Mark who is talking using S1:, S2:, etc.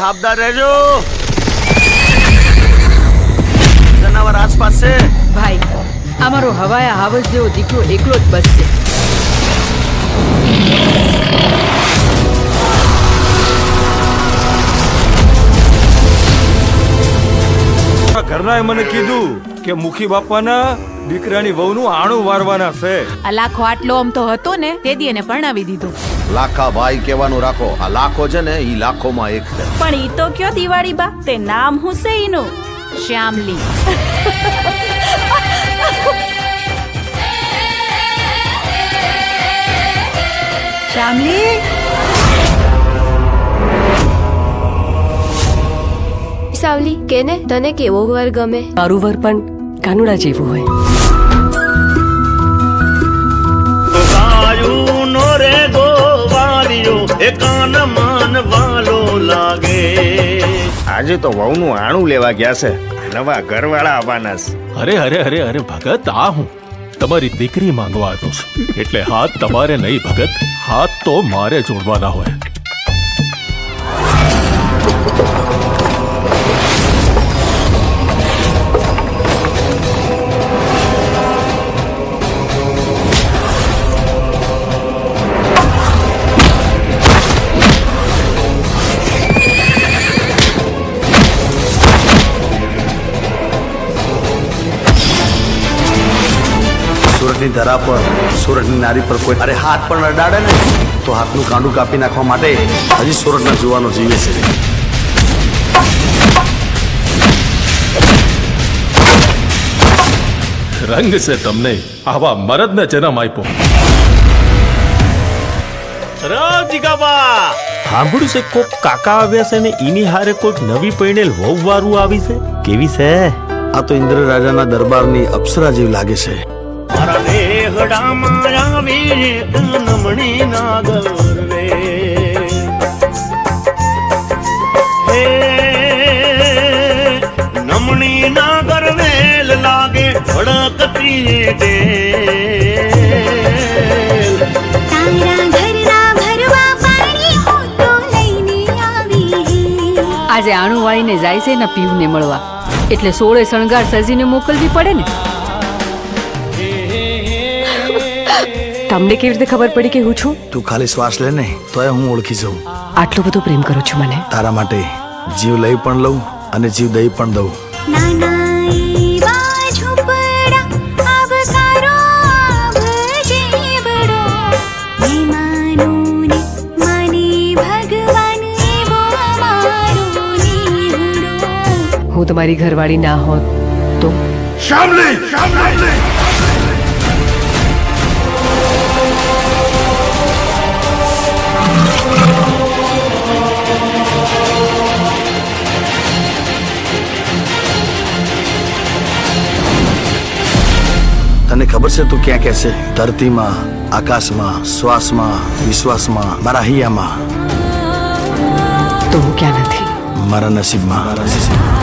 S1: હાબદાર રહેજો. જનાવર આસપાસ છે.
S2: ભાઈ, અમારો હવાયા હાવસ જેવો દીકરો એકલો જ બસ છે.
S3: ઘરનાએ મને કીધું કે મુખી બાપાના દીકરાની વહુનું આણું વારવાના છે.
S2: આ લાખો આટલો આમ તો હતો ને તે દી એને પરણાવી દીધો.
S1: લાખા ભાઈ કહેવાનું રાખો. આ લાખો છે ને ઈ લાખોમાં એક છે.
S4: પણ ઈ તો કયો દિવાળી બા, તે નામ હુસેઈનું.
S2: શ્યામલી.
S4: શ્યામલી,
S5: સાવલી કેને તને કેવો વર ગમે?
S6: મારું વર પણ કાનુડા જેવું હોય.
S7: આજે તો વહુનું આણું લેવા ગયા છે. નવા ઘરવાળા આવવાના છે.
S8: અરે અરે અરે અરે ભગત, આ હું તમારી દીકરી માંગવા આવ્યો છું. એટલે હાથ તમારે નહીં ભગત, હાથ તો મારે જોડવાના હોય.
S1: સુરતની ધરા પર, સુરતની નારી પર કોઈ અરે હાથ પણ અડાડે ને તો હાથનું કાંડું કાપી નાખવા માટે હજી સુરતના જુવાનો જીવે છે.
S8: રંગ છે તમને આવા મરદને જન્મ આપ્યો.
S7: સાંભળ્યું છે કોક કાકા આવ્યા છે ને ઈની હારે કોઈક નવી પૈણેલ વહુ વારું આવી છે. કેવી છે?
S1: આ તો ઇન્દ્ર રાજાના દરબારની અપ્સરા જેવી લાગે છે.
S9: નમણી ના ગરવેલ લાગે ભડકતી દે.
S2: આજે આણું વાળીને જાય છે ને પીવને મળવા, એટલે 16 શણગાર સજીને મોકલવી પડે ને.
S6: તમને કેવી રીતે ખબર પડી કે હું છું?
S1: તું ખાલી શ્વાસ લે ને તોય હું ઓળખી જાઉં.
S6: આટલો બધો પ્રેમ કરું છું મને.
S1: તારા માટે જીવ લઈ પણ લઉં અને જીવ દઈ પણ દઉં.
S6: હું તમારી ઘરવાળી ના હોત તો?
S3: શ્યામલી, શ્યામલી.
S1: તને ખબર છે તું ક્યાં કહેશે? ધરતીમાં, આકાશમાં, શ્વાસમાં, વિશ્વાસમાં, મારા હૈયામાં.
S6: તો હું ક્યાં નથી?
S1: મારા નસીબમાં.